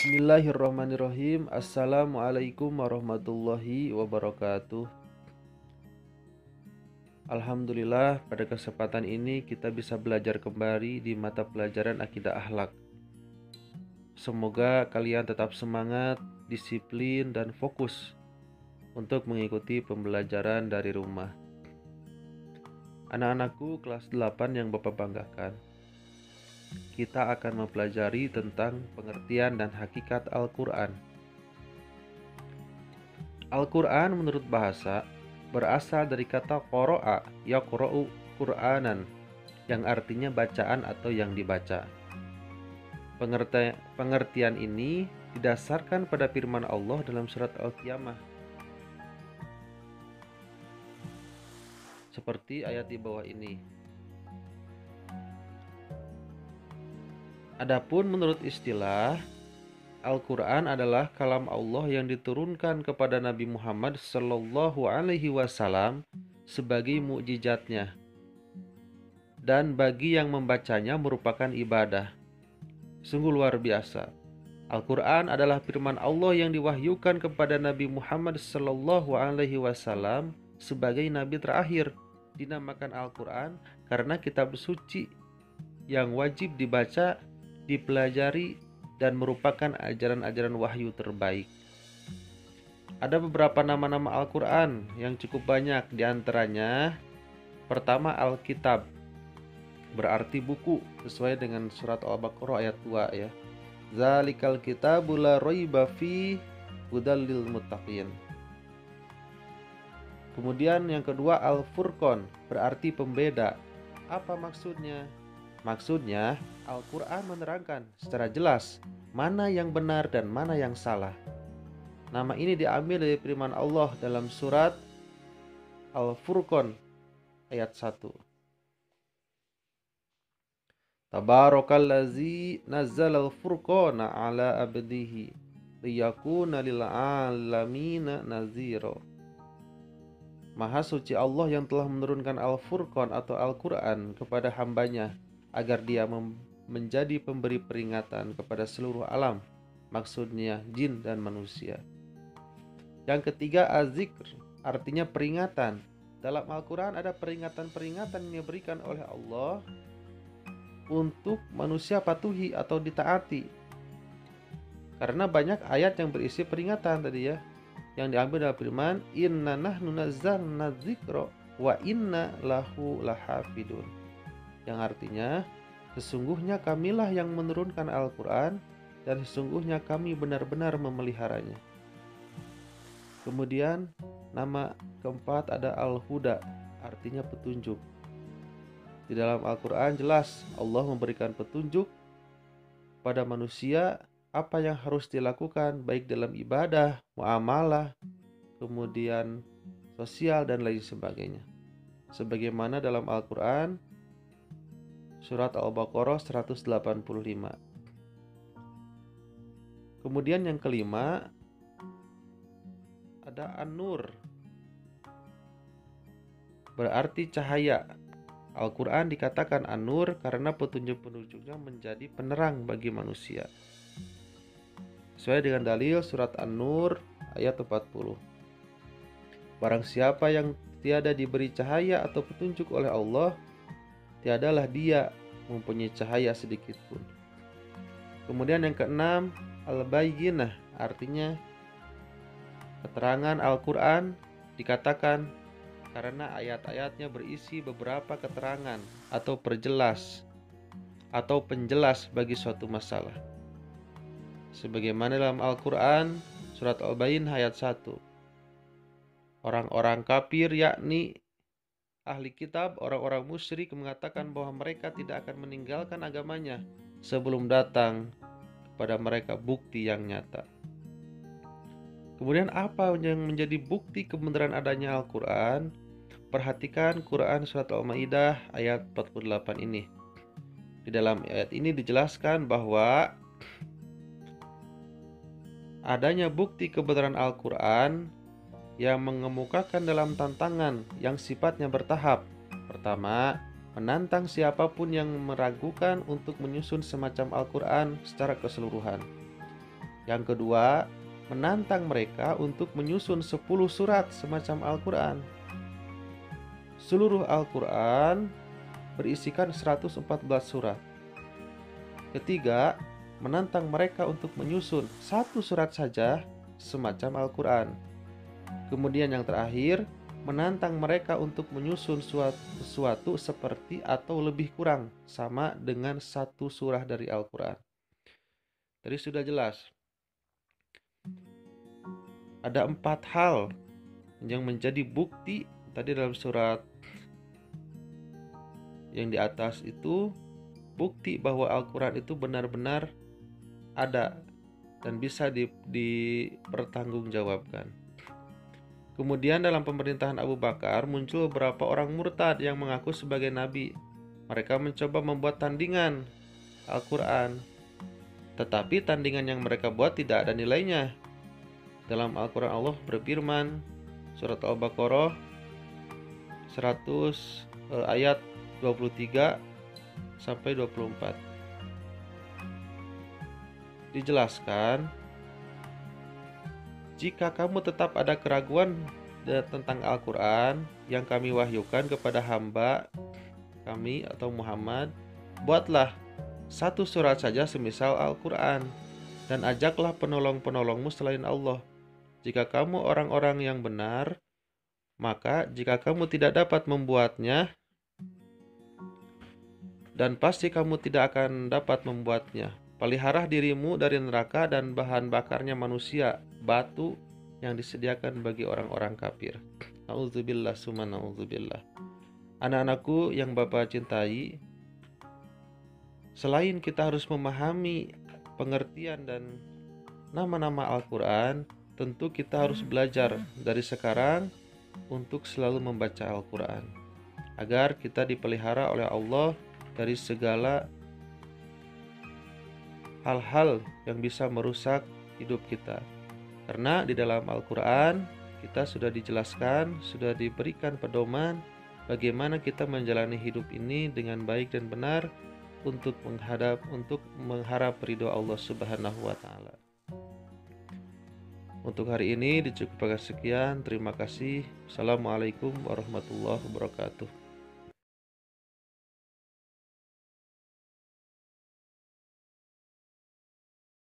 Bismillahirrahmanirrahim. Assalamualaikum warahmatullahi wabarakatuh. Alhamdulillah, pada kesempatan ini kita bisa belajar kembali di mata pelajaran akidah akhlak. Semoga kalian tetap semangat, disiplin, dan fokus untuk mengikuti pembelajaran dari rumah. Anak-anakku kelas 8 yang Bapak banggakan, kita akan mempelajari tentang pengertian dan hakikat Al-Quran. Al-Quran menurut bahasa berasal dari kata qara'a yaqra'u Qur'anan, yang artinya bacaan atau yang dibaca. Pengertian ini didasarkan pada firman Allah dalam surat Al-Qiyamah, seperti ayat di bawah ini. Adapun menurut istilah, Al-Quran adalah kalam Allah yang diturunkan kepada Nabi Muhammad Sallallahu Alaihi Wasallam sebagai mukjizatnya, dan bagi yang membacanya merupakan ibadah. Sungguh luar biasa. Al-Quran adalah firman Allah yang diwahyukan kepada Nabi Muhammad Sallallahu Alaihi Wasallam sebagai nabi terakhir. Dinamakan Al-Quran karena kitab suci yang wajib dibaca, dipelajari, dan merupakan ajaran-ajaran wahyu terbaik. Ada beberapa nama-nama Al-Quran yang cukup banyak, diantaranya pertama Al-Kitab, berarti buku, sesuai dengan surat Al-Baqarah ayat 2 ya. Zalikal kitabu la raiba fi hudal lil muttaqin. Kemudian yang kedua Al-Furqan, berarti pembeda. Apa maksudnya? Maksudnya, Al-Quran menerangkan secara jelas mana yang benar dan mana yang salah. Nama ini diambil dari firman Allah dalam surat Al-Furqan ayat 1. Tabarakallazi nazzalal furqana ala abdihi liyakuna lil alamina nazira. Maha suci Allah yang telah menurunkan Al-Furqan atau Al-Quran kepada hambanya agar dia menjadi pemberi peringatan kepada seluruh alam, maksudnya jin dan manusia. Yang ketiga Az-Zikr, artinya peringatan. Dalam Al-Quran ada peringatan-peringatan yang diberikan oleh Allah untuk manusia patuhi atau ditaati. Karena banyak ayat yang berisi peringatan tadi ya, yang diambil dari firman Inna nahnu nazzalna dzikra wa inna lahu lahafidun, yang artinya sesungguhnya kamilah yang menurunkan Al-Quran dan sesungguhnya kami benar-benar memeliharanya. Kemudian nama keempat ada Al-Huda, artinya petunjuk. Di dalam Al-Quran jelas Allah memberikan petunjuk pada manusia apa yang harus dilakukan, baik dalam ibadah, muamalah, kemudian sosial, dan lain sebagainya. Sebagaimana dalam Al-Quran surat Al-Baqarah 185. Kemudian yang kelima ada An-Nur, berarti cahaya. Al-Quran dikatakan An-Nur karena petunjuk-petunjuknya menjadi penerang bagi manusia. Sesuai dengan dalil surat An-Nur ayat 40. Barang siapa yang tiada diberi cahaya atau petunjuk oleh Allah, tiadalah dia mempunyai cahaya sedikit pun. Kemudian yang keenam Al-Bayyinah, artinya keterangan Al-Quran dikatakan karena ayat-ayatnya berisi beberapa keterangan atau perjelas atau penjelas bagi suatu masalah. Sebagaimana dalam Al-Quran surat Al-Bayyinah ayat 1. Orang-orang kafir yakni ahli kitab, orang-orang musyrik mengatakan bahwa mereka tidak akan meninggalkan agamanya sebelum datang kepada mereka bukti yang nyata. Kemudian apa yang menjadi bukti kebenaran adanya Al-Quran? Perhatikan Quran surat Al-Maidah ayat 48 ini. Di dalam ayat ini dijelaskan bahwa adanya bukti kebenaran Al-Quran yang mengemukakan dalam tantangan yang sifatnya bertahap. Pertama, menantang siapapun yang meragukan untuk menyusun semacam Al-Quran secara keseluruhan. Yang kedua, menantang mereka untuk menyusun 10 surat semacam Al-Quran. Seluruh Al-Quran berisikan 114 surat. Ketiga, menantang mereka untuk menyusun satu surat saja semacam Al-Quran. Kemudian yang terakhir, menantang mereka untuk menyusun sesuatu seperti atau lebih kurang sama dengan satu surah dari Al-Quran. Tadi sudah jelas. Ada 4 hal yang menjadi bukti tadi dalam surat yang di atas itu, bukti bahwa Al-Quran itu benar-benar ada dan bisa dipertanggungjawabkan. Kemudian dalam pemerintahan Abu Bakar muncul beberapa orang murtad yang mengaku sebagai nabi. Mereka mencoba membuat tandingan Al-Quran, tetapi tandingan yang mereka buat tidak ada nilainya. Dalam Al-Quran Allah berfirman, surat Al-Baqarah 100 ayat 23 sampai 24. Dijelaskan, jika kamu tetap ada keraguan tentang Al-Quran yang kami wahyukan kepada hamba kami atau Muhammad, buatlah satu surat saja semisal Al-Quran dan ajaklah penolong-penolongmu selain Allah. Jika kamu orang-orang yang benar, maka jika kamu tidak dapat membuatnya, dan pasti kamu tidak akan dapat membuatnya, pelihara dirimu dari neraka dan bahan bakarnya manusia, batu yang disediakan bagi orang-orang kafir. Na'udzubillah summa na'udzubillah. Anak-anakku yang Bapak cintai, selain kita harus memahami pengertian dan nama-nama Al-Quran, tentu kita harus belajar dari sekarang untuk selalu membaca Al-Quran, agar kita dipelihara oleh Allah dari segala hal-hal yang bisa merusak hidup kita. Karena di dalam Al-Quran kita sudah dijelaskan, sudah diberikan pedoman bagaimana kita menjalani hidup ini dengan baik dan benar untuk mengharap ridho Allah Subhanahu wa Ta'ala. Untuk hari ini dicukupkan sekian. Terima kasih. Assalamualaikum warahmatullahi wabarakatuh.